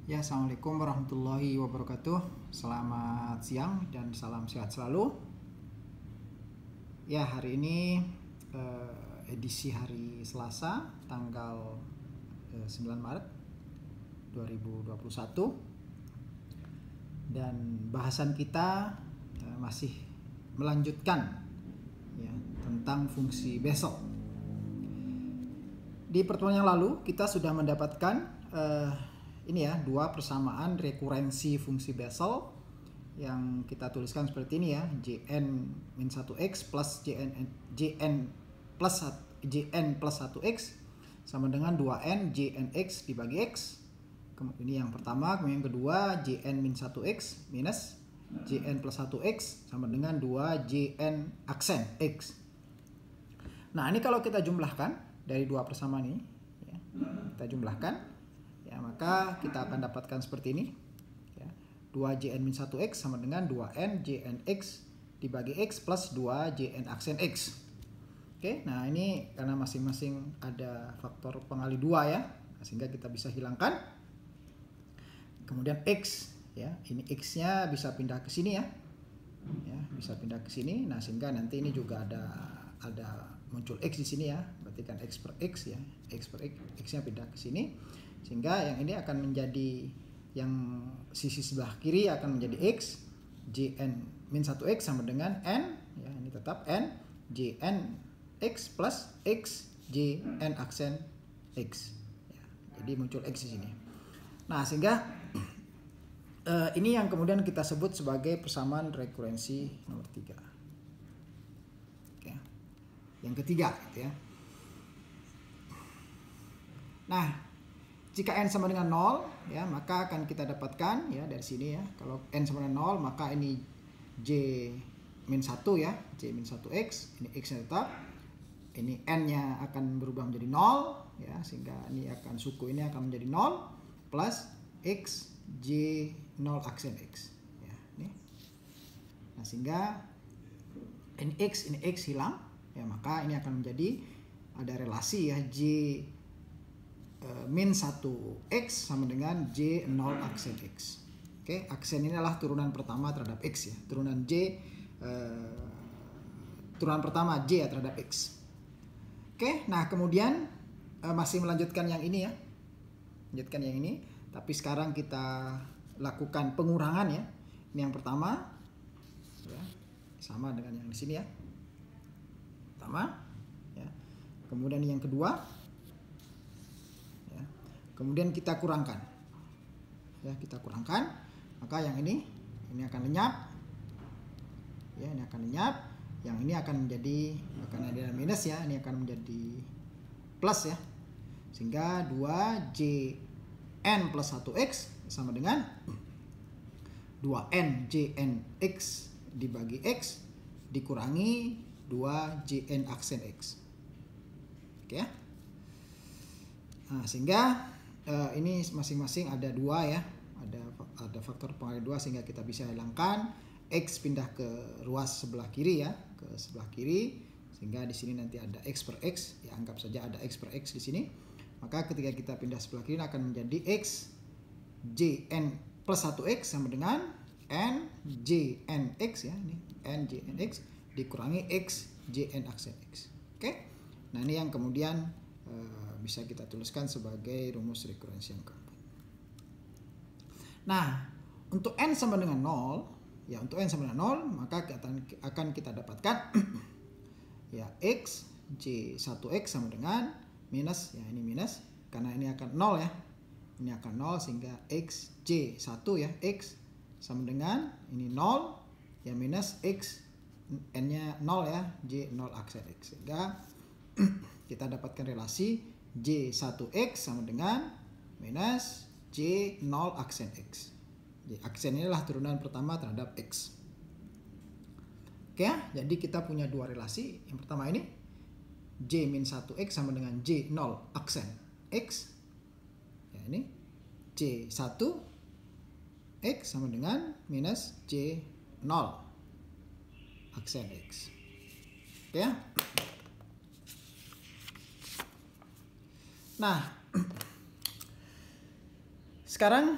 Ya, assalamualaikum warahmatullahi wabarakatuh. Selamat siang dan salam sehat selalu. Ya, hari ini edisi hari Selasa, tanggal 9 Maret 2021. Dan bahasan kita masih melanjutkan ya, tentang fungsi Bessel. Di pertemuan yang lalu kita sudah mendapatkan ini ya, dua persamaan rekurensi fungsi Bessel yang kita tuliskan seperti ini ya, Jn-1x plus Jn plus 1x sama dengan 2n Jnx dibagi x. Ini yang pertama. Kemudian yang kedua, Jn-1x minus Jn plus 1x sama dengan 2 Jn aksen x. Nah, ini kalau kita jumlahkan dari dua persamaan ini ya, kita jumlahkan ya, maka kita akan dapatkan seperti ini ya, 2Jn-1x sama dengan 2n Jnx dibagi x plus 2 Jn aksen x. Oke, nah ini karena masing-masing ada faktor pengali 2 ya, sehingga kita bisa hilangkan. Kemudian x ya, ini x-nya bisa pindah ke sini ya, bisa pindah ke sini. Nah, sehingga nanti ini juga ada muncul x di sini ya, berarti kan x per x ya, x per x, x-nya pindah ke sini. Sehingga yang ini akan menjadi, yang sisi sebelah kiri akan menjadi x, Jn-1x sama dengan n, ya ini tetap n, Jn x plus x, Jn aksen x. Ya, jadi muncul x di sini. Nah, sehingga ini yang kemudian kita sebut sebagai persamaan rekurensi nomor 3. Oke. Yang ketiga gitu ya. Nah, jika n sama dengan 0 ya, maka akan kita dapatkan ya dari sini ya. Kalau n sama dengan 0, maka ini J-1 ya, J-1x, ini x-nya tetap. Ini n-nya akan berubah menjadi 0 ya, sehingga ini akan suku ini akan menjadi 0 plus x J0 aksen x ya, ini. Nah, sehingga ini x hilang ya, maka ini akan menjadi ada relasi ya, J-1x sama dengan J0 aksen x. Oke, aksen ini adalah turunan pertama terhadap x ya, turunan pertama J ya terhadap x. Oke, nah kemudian masih melanjutkan yang ini ya, lanjutkan yang ini, tapi sekarang kita lakukan pengurangan ya. Ini yang pertama ya, sama dengan yang di sini ya, pertama ya. Kemudian yang kedua ya, kemudian kita kurangkan ya, kita kurangkan, maka yang ini akan lenyap ya, ini akan lenyap, yang ini akan menjadi, akan ada minus ya, ini akan menjadi plus ya, sehingga 2 Jn plus 1x sama dengan 2n Jnx dibagi x dikurangi 2 Jn aksen x. Oke ya. Nah, sehingga ini masing-masing ada 2 ya, ada faktor pengali 2, sehingga kita bisa hilangkan x, pindah ke ruas sebelah kiri ya, ke sebelah kiri, sehingga di sini nanti ada x per x ya, anggap saja ada x per x di sini. Maka ketika kita pindah sebelah kiri akan menjadi x Jn plus 1x sama dengan n Jnx ya, ini n Jnx dikurangi x Jn aksen x. Oke. Nah, ini yang kemudian bisa kita tuliskan sebagai rumus rekurensi yang keempat. Nah, untuk n sama dengan 0 ya, untuk n sama dengan 0 maka akan kita dapatkan ya, x J1x sama dengan minus ya, ini minus karena ini akan 0 ya, ini akan 0, sehingga x J1 ya, x sama dengan ini 0 ya, minus x n-nya 0 ya, J0 aksen x, sehingga kita dapatkan relasi J1x sama dengan minus J0 aksen x. Jadi aksen ini adalah turunan pertama terhadap x. Oke ya, jadi kita punya dua relasi. Yang pertama ini J-1x sama dengan J0 aksen x ya, ini J1x sama dengan minus J0 aksen x. Oke ya. Nah, Sekarang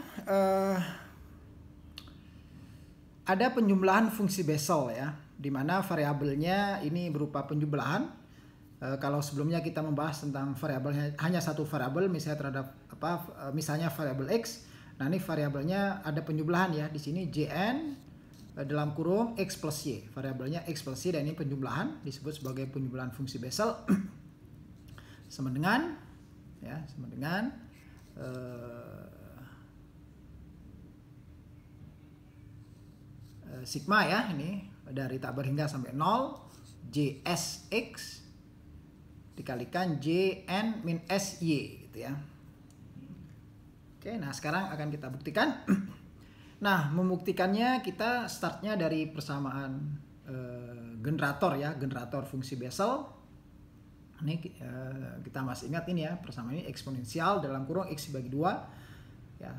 ada penjumlahan fungsi Bessel ya, di mana variabelnya ini berupa penjumlahan. Kalau sebelumnya kita membahas tentang variabelnya hanya satu variabel, misalnya terhadap misalnya variabel x. Nah, ini variabelnya ada penjumlahan ya. Di sini Jn dalam kurung x plus y. Variabelnya x plus y dan ini penjumlahan, disebut sebagai penjumlahan fungsi Bessel. sama dengan sigma ya, ini dari tak berhingga sampai 0 JSX dikalikan Jn min SY gitu ya. Oke, nah sekarang akan kita buktikan. Nah, membuktikannya kita startnya dari persamaan generator ya, generator fungsi Bessel. Ini kita masih ingat ini ya, persamaan ini eksponensial dalam kurung x dibagi 2 ya,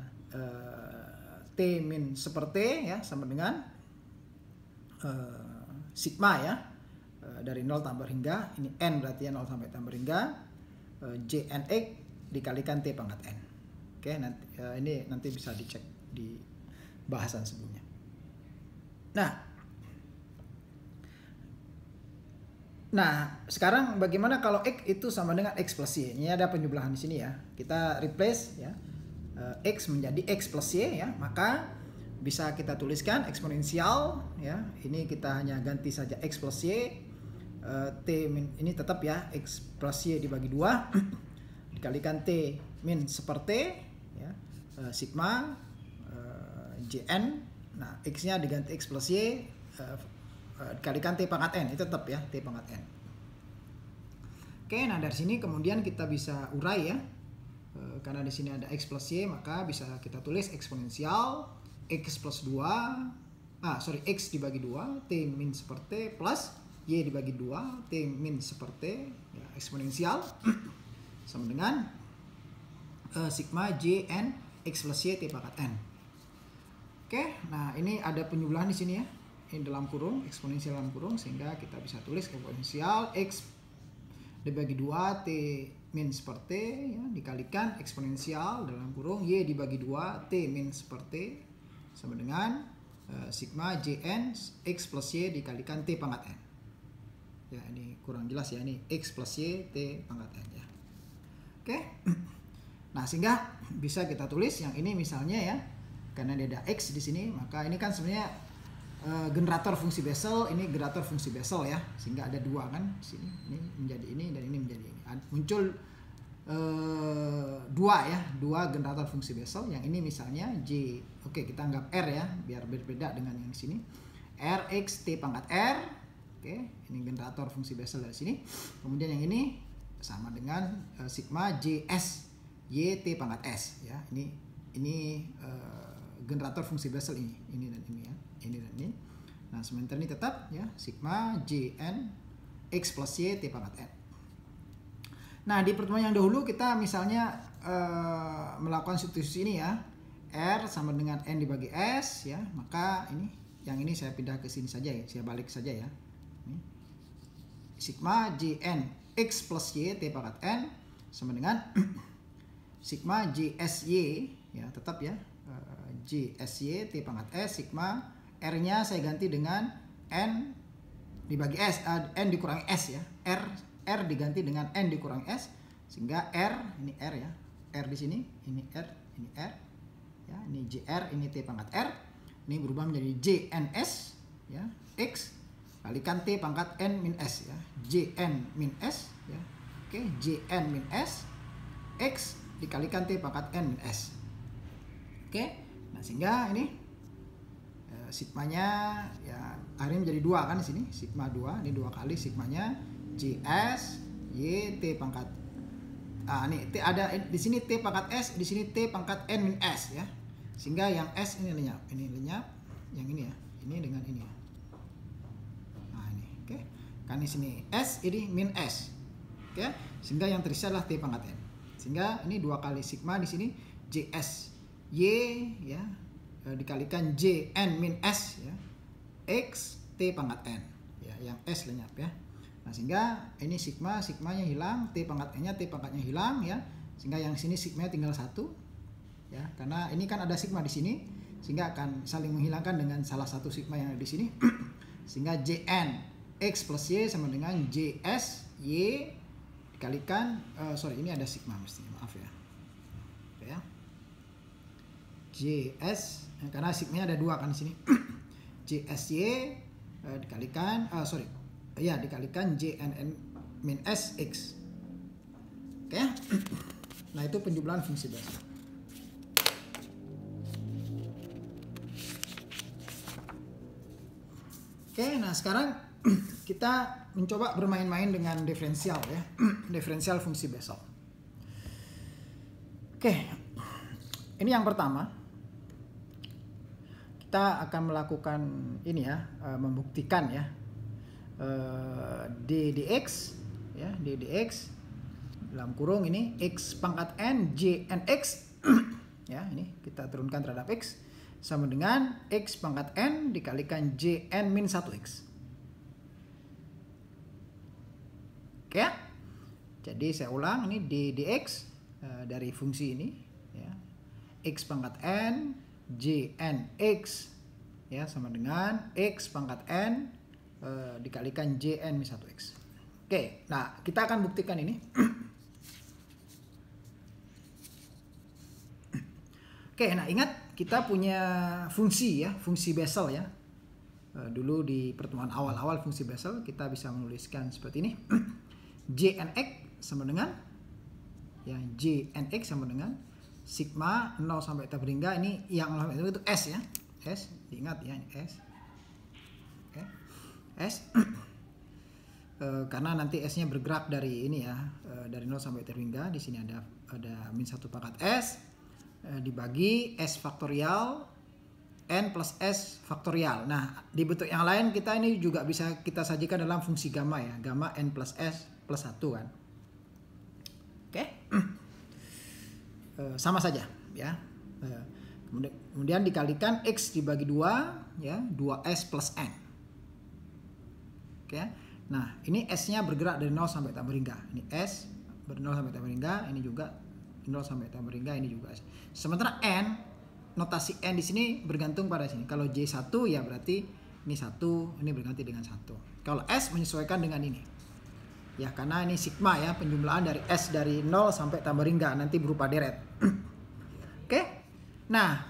t min seperti ya sama dengan sigma ya, dari 0 tambah hingga, ini n berarti ya 0 sampai tambah hingga Jnx dikalikan t pangkat n. Oke, nanti ini nanti bisa dicek di bahasan sebelumnya. Nah, sekarang bagaimana kalau x itu sama dengan x plus y? Ini ada penjumlahan di sini ya. Kita replace ya, x menjadi x plus y ya, maka bisa kita tuliskan eksponensial ya. Ini kita hanya ganti saja x plus y, t min ini tetap ya x plus y dibagi 2 dikalikan t min seperti ya, sigma Jn. Nah, x-nya diganti x plus y dikalikan t pangkat n, itu tetap ya t pangkat n. Oke, nah dari sini kemudian kita bisa urai ya, karena di sini ada x plus y, maka bisa kita tulis eksponensial x plus 2 x dibagi 2 t min seperti plus y dibagi 2 t min seperti ya, eksponensial sama dengan sigma Jn x plus y t pangkat n. Oke, nah ini ada penjumlahan di sini ya. Ini dalam kurung, eksponensial dalam kurung, sehingga kita bisa tulis eksponensial x dibagi 2 t min seperti ya, dikalikan eksponensial dalam kurung y dibagi 2 t min seperti sama dengan sigma Jn x plus y dikalikan t pangkat n. Ya, ini kurang jelas ya, ini x plus y t pangkat n ya. Oke. Nah, sehingga bisa kita tulis yang ini misalnya ya, karena dia ada x di sini, maka ini kan sebenarnya generator fungsi Bessel, ini generator fungsi Bessel ya, sehingga ada dua kan di sini, ini menjadi ini dan ini menjadi ini. Muncul dua generator fungsi Bessel. Yang ini misalnya j, oke, kita anggap r ya biar berbeda dengan yang di sini, r x t pangkat r. Oke, ini generator fungsi Bessel dari sini. Kemudian yang ini sama dengan sigma js y t pangkat s ya, ini generator fungsi Bessel ini dan ini ya, ini dan ini. Nah, sementara ini tetap ya sigma Jn x plus y t pangkat n. Nah, di pertemuan yang dahulu kita misalnya melakukan substitusi ini ya, r sama dengan n dibagi s ya, maka ini yang ini saya pindah ke sini saja ya, saya balik saja ya. Ini sigma Jn x plus y t pangkat n sama dengan sigma JSY ya, tetap ya JSY t pangkat s, sigma r-nya saya ganti dengan n dibagi s, n dikurangi s ya, r diganti dengan n dikurangi s, sehingga r ini r ya, r di sini ini r ya, ini jr, ini t pangkat r, ini berubah menjadi jns ya, x kalikan t pangkat n min s ya, jn min s ya. Oke, jn min s x dikalikan t pangkat n min s. Oke, nah sehingga ini sigmanya ya akhirnya menjadi 2 kan di sini, sigma 2, ini 2 kali sigmanya js y t pangkat ini t ada di sini t pangkat s, di sini t pangkat n min s ya, sehingga yang s ini lenyap, yang ini ya, ini dengan ini ya. Nah ini oke, kan di sini s, ini min s, oke, sehingga yang tersisa adalah t pangkat n, sehingga ini 2 kali sigma di sini js y ya dikalikan jn min s ya, x t pangkat n ya, yang s lenyap ya. Nah, sehingga ini sigmanya hilang, t pangkat n-nya, t pangkatnya hilang ya, sehingga yang sini sigmanya tinggal 1 ya, karena ini kan ada sigma di sini, sehingga akan saling menghilangkan dengan salah satu sigma yang ada di sini. Sehingga Jn X plus Y sama dengan Js Y dikalikan, sorry ini ada sigma mestinya, maaf ya. Oke ya. Js, karena sigmanya ada 2 kan di sini. JSY dikalikan, dikalikan JNN min SX. Oke ya. Nah itu penjumlahan fungsi Bessel. Oke, nah sekarang kita mencoba bermain-main dengan diferensial ya, diferensial fungsi Bessel. Oke, ini yang pertama. Kita akan melakukan ini ya, membuktikan ya, d dx ya, d dx dalam kurung ini x pangkat n j n x ya, ini kita turunkan terhadap x sama dengan x pangkat n dikalikan jn min 1x. Oke ya? Jadi saya ulang, ini d dx dari fungsi ini ya, x pangkat n jn x ya sama dengan x pangkat n dikalikan jn min 1x. Oke, nah kita akan buktikan ini. Oke, nah ingat kita punya fungsi ya, fungsi Bessel ya. Dulu di pertemuan awal-awal fungsi Bessel kita bisa menuliskan seperti ini. Jnx sama dengan ya, Jnx sama dengan sigma 0 sampai t berhingga, ini yang 0 sampai itu S ya. S, diingat ya, S. Oke. S. Karena nanti S-nya bergerak dari ini ya, dari 0 sampai t berhingga. Di sini ada min 1 pangkat S dibagi S faktorial N plus S faktorial. Nah, di bentuk yang lain kita ini juga bisa kita sajikan dalam fungsi gamma ya, gamma N plus S plus 1 kan. Oke. Sama saja ya. Kemudian dikalikan X dibagi 2 ya, 2S plus N. Oke. Nah, ini S-nya bergerak dari 0 sampai t berhingga. Ini S ber 0 sampai t berhingga, ini juga 0 sampai t berhingga, ini juga S. Sementara N, notasi N di sini bergantung pada sini. Kalau J1 ya berarti ini 1, ini berganti dengan 1. Kalau S menyesuaikan dengan ini. Ya, karena ini sigma ya, penjumlahan dari S dari 0 sampai t berhingga nanti berupa deret. Oke. Nah,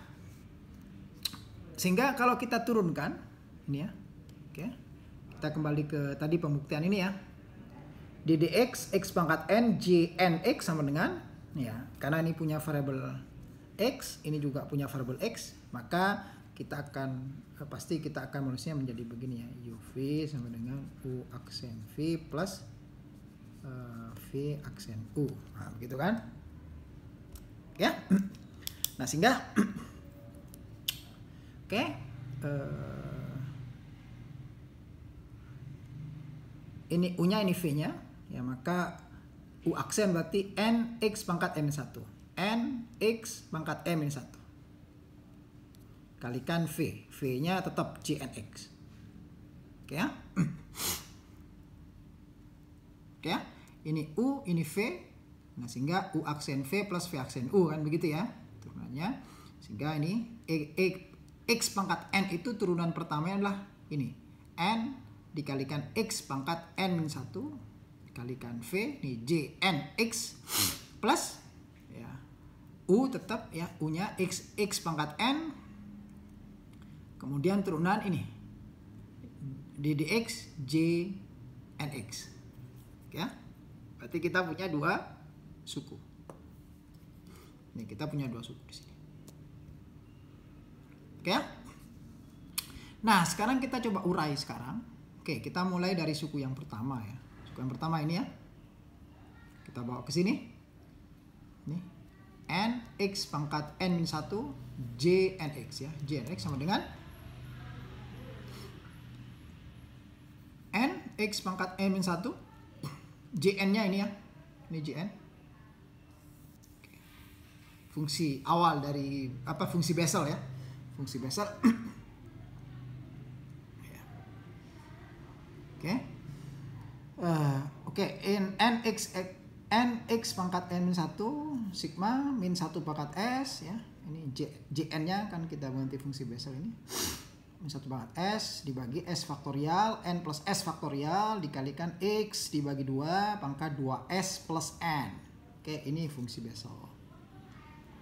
sehingga kalau kita turunkan ini ya. Oke. Kita kembali ke tadi pembuktian ini ya. d dx x pangkat n jnx sama dengan ya, karena ini punya variabel X, ini juga punya variabel X, maka kita akan pasti kita akan menulisnya menjadi begini ya, UV sama dengan U aksen V plus V aksen U. Nah, begitu kan? Ya. Nah, sehingga oke, ini U-nya, ini V-nya ya, maka U aksen berarti N X pangkat N1. N X pangkat M-1 kalikan V. V-nya tetap JNX. Oke ya. Oke ya. Ini U, ini V. Nah, sehingga U aksen V plus V aksen U kan begitu ya turunannya. Sehingga ini X pangkat N itu turunan pertamanya adalah ini. N dikalikan X pangkat N-1 dikalikan V, ini JNX plus ya, U tetap ya, U-nya X pangkat N, kemudian turunan ini DDX JNX ya. Berarti kita punya 2 suku. Ini kita punya 2 suku di sini. Oke ya. Nah, sekarang kita coba urai sekarang. Oke, kita mulai dari suku yang pertama ya. Suku yang pertama ini ya. Kita bawa ke sini. Ini N X pangkat N-1 JNX ya. JNX sama dengan N X pangkat N-1 JN-nya ini ya. Ini JN. Fungsi awal dari apa, fungsi Bessel ya. Fungsi Bessel. Oke, N X pangkat N-1 sigma min 1 pangkat S ya, ini Jn-nya kan kita ganti fungsi Bessel ini. Min 1 pangkat S dibagi S faktorial N plus S faktorial dikalikan X dibagi 2 pangkat 2S plus N. Oke, ini fungsi Bessel.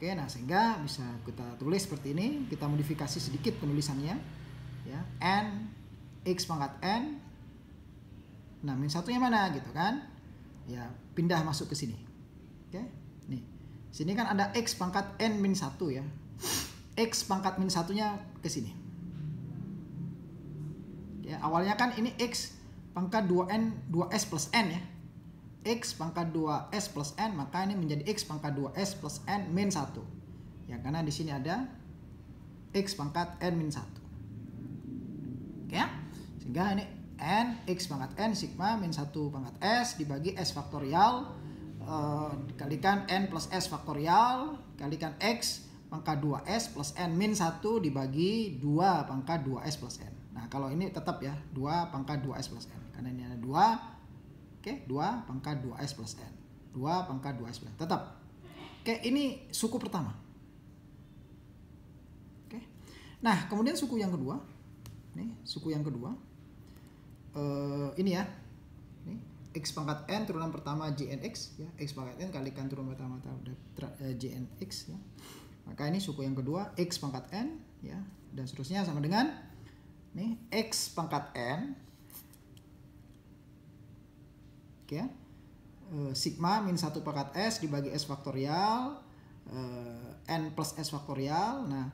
Oke, nah sehingga bisa kita tulis seperti ini. Kita modifikasi sedikit penulisannya. Ya, N X pangkat N. Nah, min 1-nya mana gitu kan? Ya, pindah masuk ke sini. Oke, nih. Sini kan ada X pangkat N min 1 ya. X pangkat min 1-nya ke sini. Ya, awalnya kan ini X pangkat 2S plus N ya. X pangkat 2S plus N, maka ini menjadi X pangkat 2S plus N min 1. Ya, karena di sini ada X pangkat N min 1. Oke ya. Sehingga ini N X pangkat N sigma min 1 pangkat S dibagi S faktorial dikalikan N plus S faktorial kalikan X pangkat 2S plus N min 1 dibagi 2 pangkat 2S plus N. Nah, kalau ini tetap ya 2 pangkat 2S plus N. Karena ini ada 2. Oke, 2 pangkat 2S plus N. 2 pangkat 2S plus N. Tetap. Oke, ini suku pertama. Oke. Nah, kemudian suku yang kedua. Nih, suku yang kedua. Ini ya. Ini X pangkat N turunan pertama JNX ya. X pangkat N kalikan turunan pertama JNX ya. Maka ini suku yang kedua X pangkat N ya, dan seterusnya sama dengan nih X pangkat N. Oke ya. Sigma min 1 pangkat S dibagi S faktorial N plus S faktorial. Nah,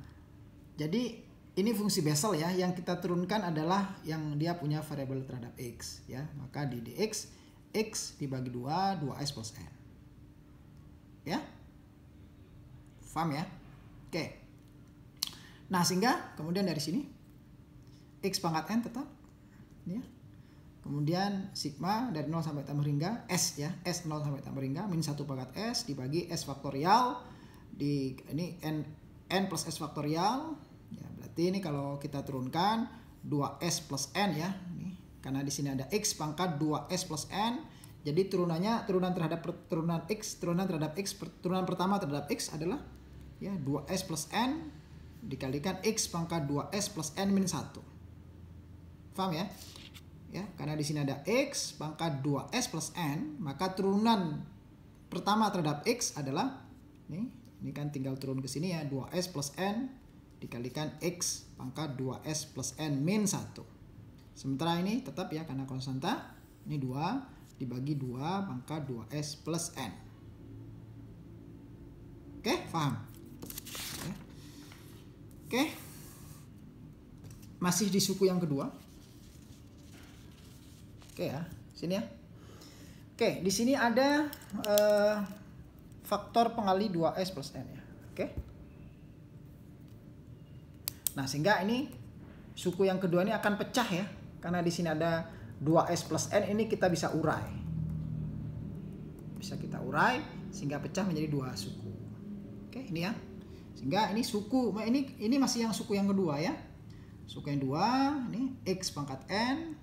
jadi ini fungsi Bessel ya, yang kita turunkan adalah yang dia punya variabel terhadap X ya. Maka di dx X dibagi 2 2S plus N. Ya. Paham ya? Oke. Nah, sehingga kemudian dari sini X pangkat N tetap ya. Kemudian sigma dari 0 sampai tambah hingga S ya, S 0 sampai tambah hingga min 1 pangkat S dibagi S faktorial di ini N plus S faktorial ya. Berarti ini kalau kita turunkan 2S plus N ya. Nih, karena di sini ada X pangkat 2S plus N. Jadi turunannya turunan terhadap turunan X, turunan pertama terhadap X adalah ya 2S plus N dikalikan X pangkat 2S plus N min 1. Paham ya? Ya, karena di sini ada X pangkat 2S plus N, maka turunan pertama terhadap X adalah ini kan tinggal turun ke sini ya, 2S plus N dikalikan X pangkat 2S plus N min 1. Sementara ini tetap ya, karena konstanta, ini 2 dibagi 2 pangkat 2S plus N. Oke, paham? Oke. Masih di suku yang kedua. Oke ya, sini ya. Oke, di sini ada faktor pengali 2S plus N ya. Oke. Nah, sehingga ini suku yang kedua ini akan pecah ya. Karena di sini ada 2S plus N, ini kita bisa urai. Bisa kita urai sehingga pecah menjadi 2 suku. Oke, ini ya. Sehingga ini suku, ini masih yang suku yang kedua ya. Suku yang dua, ini X pangkat N.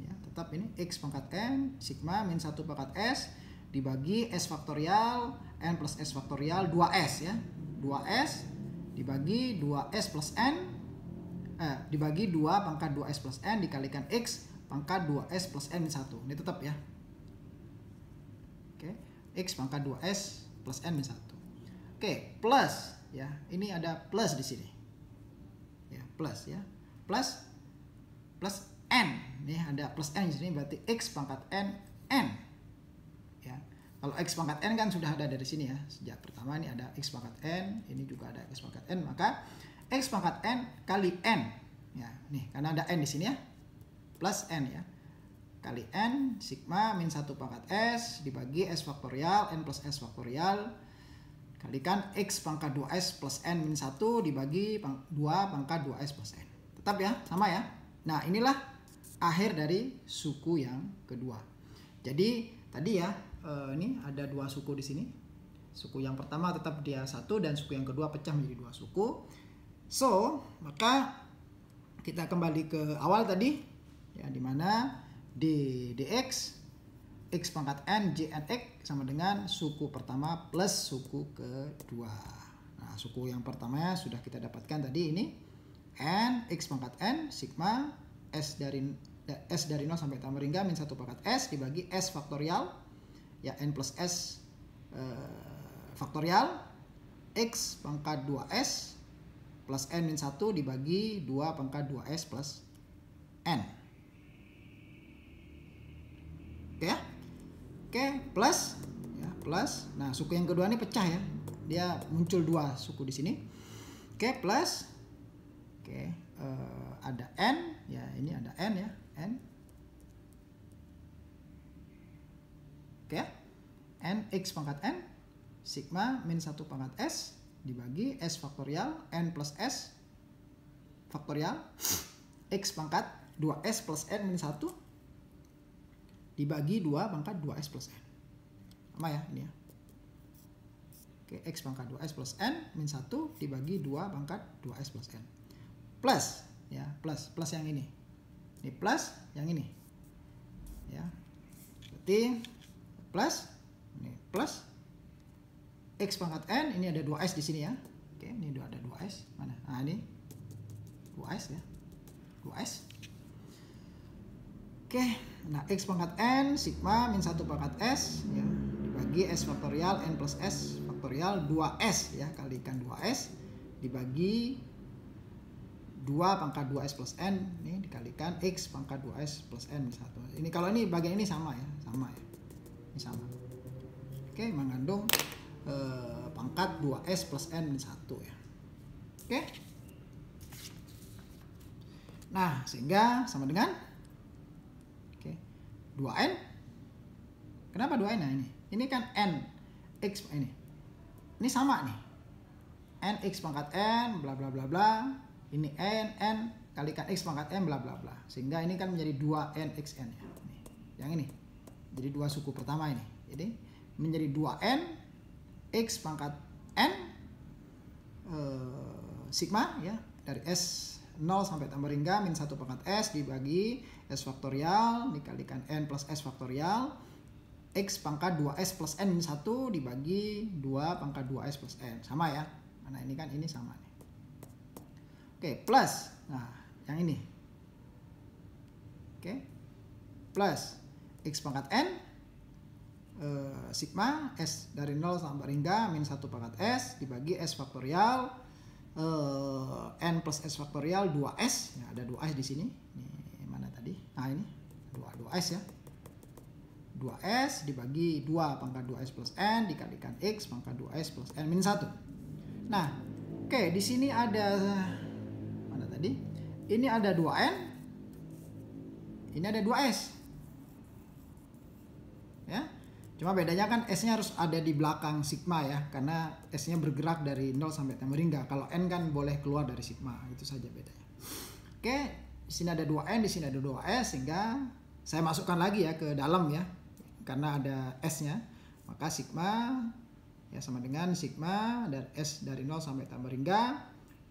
Ya, tetap ini X pangkat N, sigma min 1 pangkat S dibagi S faktorial, N plus S faktorial 2S ya. 2S dibagi 2S plus N, dibagi 2 pangkat 2S plus N dikalikan X pangkat 2S plus N min 1. Ini tetap ya. Oke, X pangkat 2S plus N min 1. Oke, plus ya. Ini ada plus di sini. Ya, plus ya. Plus N. Nih ada plus N di sini, berarti X pangkat N N. Ya. Kalau X pangkat N kan sudah ada dari sini ya. Sejak pertama ini ada X pangkat N, ini juga ada X pangkat N, maka X pangkat N kali N. Ya, nih karena ada N di sini ya. Plus N ya. Kali N sigma min 1 pangkat S dibagi S faktorial N plus S faktorial kalikan X pangkat 2S plus N min 1 dibagi 2 pangkat 2S plus N. Tetap ya, sama ya. Nah, inilah akhir dari suku yang kedua. Jadi tadi ya, ini ada 2 suku di sini. Suku yang pertama tetap dia 1 dan suku yang kedua pecah menjadi 2 suku. So, maka kita kembali ke awal tadi ya, di mana di dx X pangkat N JNX sama dengan suku pertama plus suku kedua. Nah, suku yang pertama sudah kita dapatkan tadi ini. N X pangkat N sigma S dari 0 sampai tambah ringga min 1 pangkat S dibagi S faktorial. Ya, N plus S faktorial X pangkat 2S plus N min 1 dibagi 2 pangkat 2S plus N. Oke ya? Oke, plus ya, plus. Nah, suku yang kedua ini pecah ya. Dia muncul dua suku di sini. Oke, plus. Oke, ada N ya, ini ada N ya, N. Oke ya. N X pangkat N sigma min 1 pangkat S dibagi S faktorial N plus S faktorial X pangkat 2S plus N min 1 dibagi 2 pangkat 2S plus N. Sama ya ini ya. Oke, X pangkat 2S plus N min 1 dibagi 2 pangkat 2S plus N. Plus ya, plus yang ini. Ini plus yang ini. Ya. Berarti plus ini plus X pangkat N, ini ada 2S di sini ya. Oke, ini ada 2S. Mana? Nah, ini 2S ya. 2S. Oke, nah X pangkat N sigma min 1 pangkat S ya, dibagi S faktorial N plus S faktorial 2S ya, kalikan 2S dibagi 2 pangkat 2S plus N, ini dikalikan X pangkat 2S plus N min 1. Ini kalau ini bagian ini sama ya, sama ya. Ini sama. Oke, mengandung pangkat 2S plus N min 1 ya. Oke. Nah, sehingga sama dengan 2N. Kenapa 2N? Nah, ini kan N X ini. Ini sama nih. N X pangkat N bla bla bla bla. Ini N kalikan X pangkat N bla bla bla. Sehingga ini kan menjadi 2N XN ya. Nih, yang ini. Jadi dua suku pertama ini. Jadi menjadi 2N X pangkat N sigma ya, dari S 0 sampai tambah ringga min 1 pangkat S dibagi S faktorial dikalikan N plus S faktorial X pangkat 2S plus N min 1 dibagi 2 pangkat 2S plus N. Sama ya. Nah, ini kan ini sama nih. Oke, plus. Nah, yang ini. Oke. Plus X pangkat N sigma S dari 0 sampai ringga min 1 pangkat S dibagi S faktorial N plus S faktorial 2S ya, ada 2S di sini. Ini mana tadi? Nah, ini 2S ya. 2S dibagi 2 pangkat 2S plus N dikalikan X pangkat 2S plus N min 1. Nah, oke, di sini ada mana tadi? Ini ada 2N. Ini ada 2S. Ya. Cuma bedanya kan S-nya harus ada di belakang sigma ya, karena S-nya bergerak dari 0 sampai tambah ringga. Kalau N kan boleh keluar dari sigma, itu saja bedanya. Oke, di sini ada 2N, di sini ada 2S, sehingga saya masukkan lagi ya ke dalam ya, karena ada S-nya. Maka sigma ya sama dengan sigma dari S dari 0 sampai tambah ringga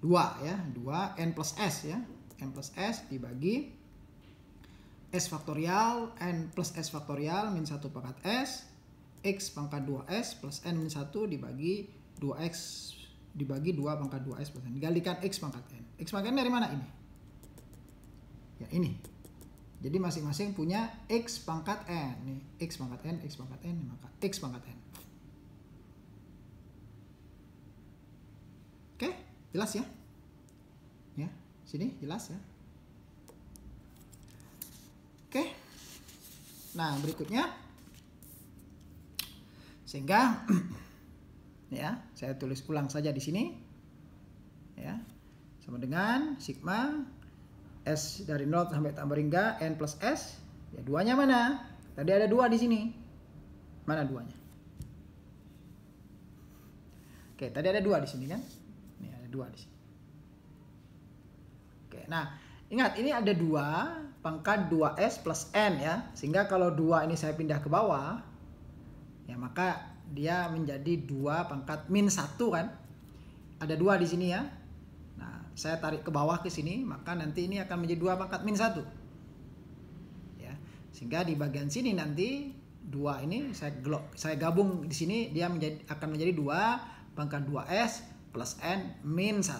2 ya, 2 N plus S ya. N plus S dibagi S faktorial N plus S faktorial min 1 pangkat S X pangkat 2S plus N min 1 dibagi 2X dibagi 2 pangkat 2S plus N. Dikalikan X pangkat N. X pangkat N dari mana ini? Ya ini. Jadi masing-masing punya X pangkat N. Nih, X pangkat N, X pangkat N, maka X pangkat N. Oke, jelas ya? Ya, sini jelas ya? Oke. Nah, berikutnya sehingga ya, saya tulis ulang saja di sini. Ya. Sama dengan sigma S dari 0 sampai tambah ringga N plus S. Ya, duanya mana? Tadi ada 2 di sini. Mana duanya? Oke, tadi ada 2 di sini kan? Ini ada 2 di sini. Oke, nah, ingat ini ada 2 pangkat 2S plus N ya. Sehingga kalau 2 ini saya pindah ke bawah, ya maka dia menjadi 2 pangkat min 1 kan. Ada 2 di sini ya. Nah, saya tarik ke bawah ke sini, maka nanti ini akan menjadi 2 pangkat min 1. Ya. Sehingga di bagian sini nanti 2 ini saya gabung di sini, dia akan menjadi 2 pangkat 2S plus n min 1.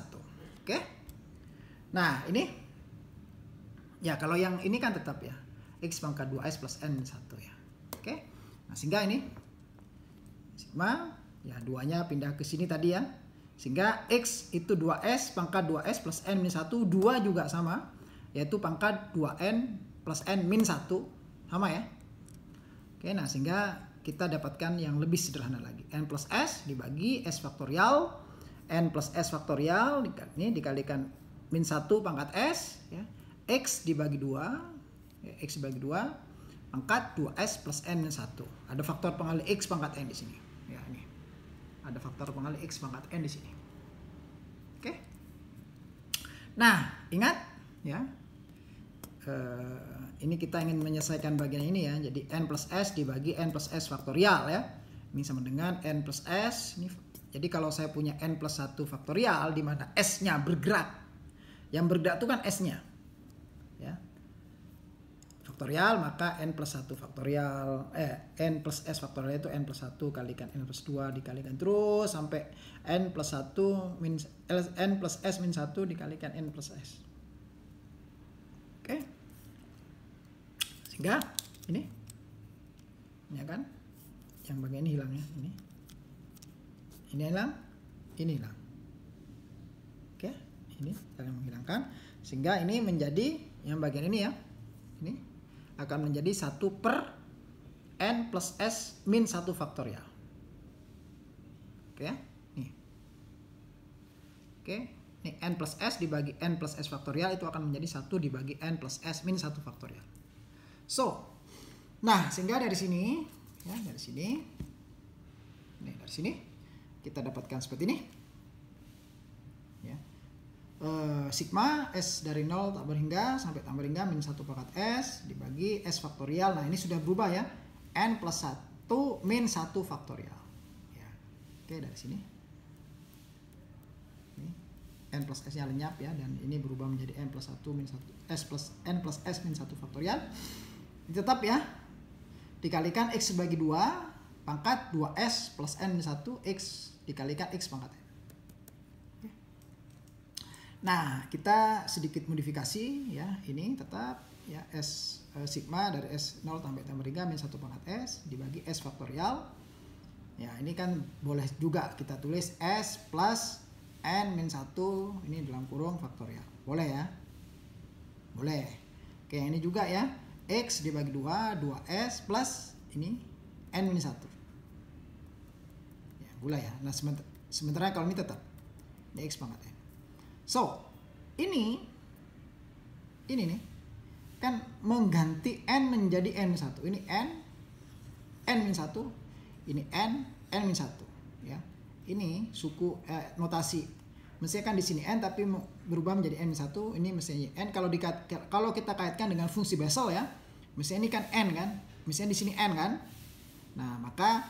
Oke. Nah, ini ya kalau yang ini kan tetap ya x pangkat 2s plus n min 1 ya. Oke. Nah, sehingga ini sigma ya 2-nya pindah ke sini tadi ya. Sehingga x itu 2s pangkat 2s plus n min 1, 2 juga sama yaitu pangkat 2n plus n min 1 sama ya. Oke, nah sehingga kita dapatkan yang lebih sederhana lagi. N plus S dibagi S faktorial. N plus S faktorial ini dikalikan min 1 pangkat S. Ya. X dibagi 2. Ya, X dibagi 2 pangkat 2S plus N min 1. Ada faktor pengali X pangkat N di sini. Ya, ini. Ada faktor pengali X pangkat N di sini. Oke. Nah, ingat ya. Ini kita ingin menyelesaikan bagian ini ya. Jadi n plus s dibagi n plus s faktorial ya. Ini sama dengan n plus s. Jadi kalau saya punya n plus 1 faktorial di mana s-nya bergerak. Yang bergerak itu kan s-nya. Ya. Faktorial maka n plus 1 faktorial n plus s faktorial itu n plus 1 kalikan n plus 2 dikalikan terus sampai n plus 1 min n plus s min 1 dikalikan n plus s. Oke. Sehingga ini ya kan yang bagian ini hilang ya, ini hilang, ini hilang. Oke, ini kalian menghilangkan sehingga ini menjadi yang bagian ini ya, ini akan menjadi 1 per n plus s min 1 faktorial. Oke ya, nih. Oke, ini n plus s dibagi n plus s faktorial itu akan menjadi 1 dibagi n plus s min 1 faktorial. So, nah sehingga dari sini, ya dari sini, nih dari sini kita dapatkan seperti ini, ya. Sigma s dari 0 tak berhingga sampai tak berhingga min 1 pangkat s dibagi s faktorial. Nah ini sudah berubah ya, n plus 1 min 1 faktorial. Ya. Oke dari sini, ini n plus s nya lenyap ya dan ini berubah menjadi n plus 1 min 1 s plus n plus s min 1 faktorial. Tetap ya dikalikan x bagi 2 pangkat 2s plus n min 1 x dikalikan x pangkat n. Nah kita sedikit modifikasi ya, ini tetap ya s sigma dari s 0 sampai tambah 3 min 1 pangkat s dibagi s faktorial. Ya ini kan boleh juga kita tulis s plus n min 1 ini dalam kurung faktorial, boleh ya, boleh. Oke ini juga ya x dibagi 2 2s plus ini n min 1 ya, boleh ya. Nah sementara kalau ini tetap ini x pangkat n. So ini nih kan mengganti n menjadi n min 1. Ini n min 1, ini n min 1 ya. Ini suku notasi mestinya kan di sini n tapi berubah menjadi n min 1. Ini mestinya n kalau kita kaitkan dengan fungsi Bessel ya, mestinya ini kan n kan, mestinya di sini n kan. Nah maka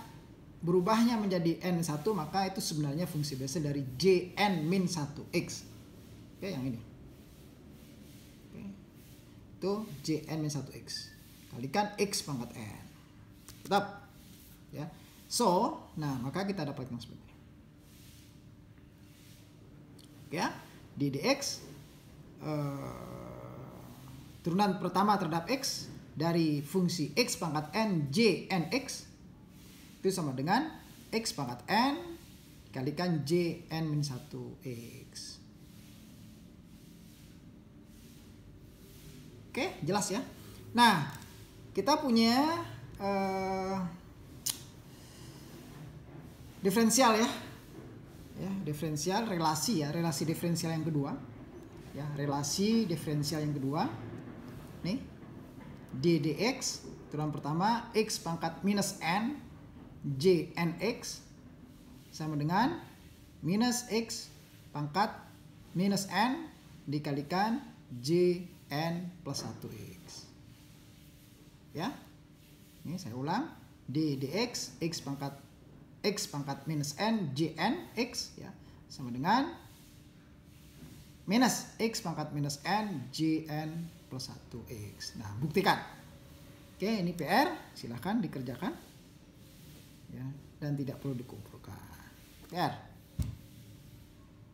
berubahnya menjadi n min 1 maka itu sebenarnya fungsi Bessel dari jn min 1x. Oke yang ini, oke. Itu jn min 1x kalikan x pangkat n, tetap ya. So nah maka kita dapatkan seperti ini ya, di dx turunan pertama terhadap x dari fungsi x pangkat n jnx itu sama dengan x pangkat n kalikan jn min 1x. Oke jelas ya. Nah kita punya diferensial ya, diferensial relasi ya, relasi diferensial yang kedua ya, relasi diferensial yang kedua nih d dx turunan pertama x pangkat minus n jnx sama dengan minus x pangkat minus n dikalikan jn plus 1x ya. Ini saya ulang, d dx x pangkat minus n jn x ya sama dengan minus x pangkat minus n jn plus 1x. Nah buktikan. Oke ini PR, silahkan dikerjakan ya dan tidak perlu dikumpulkan. PR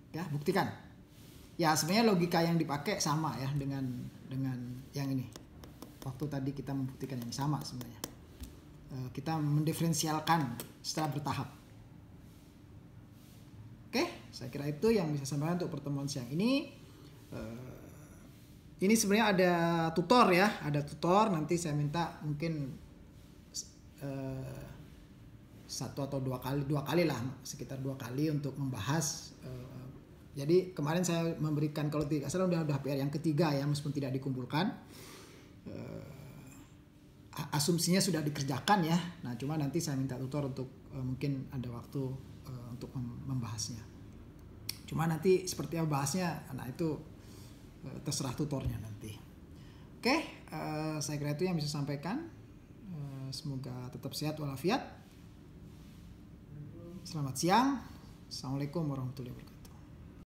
Ya, buktikan. Ya, sebenarnya logika yang dipakai sama ya dengan yang ini. Waktu tadi kita membuktikan yang sama sebenarnya. Kita mendiferensialkan secara bertahap. Oke, saya kira itu yang bisa saya sampaikan untuk pertemuan siang ini. Ini sebenarnya ada tutor ya, ada tutor. Nanti saya minta mungkin satu atau dua kali lah, sekitar 2 kali untuk membahas. Jadi kemarin saya memberikan, kalau tidak salah udah PR yang ketiga ya, meskipun tidak dikumpulkan. Asumsinya sudah dikerjakan ya. Nah, cuma nanti saya minta tutor untuk mungkin ada waktu untuk membahasnya. Cuma nanti seperti apa bahasnya, nah itu terserah tutornya nanti. Oke, saya kira itu yang bisa saya sampaikan. Semoga tetap sehat walafiat. Selamat siang. Assalamualaikum warahmatullahi wabarakatuh.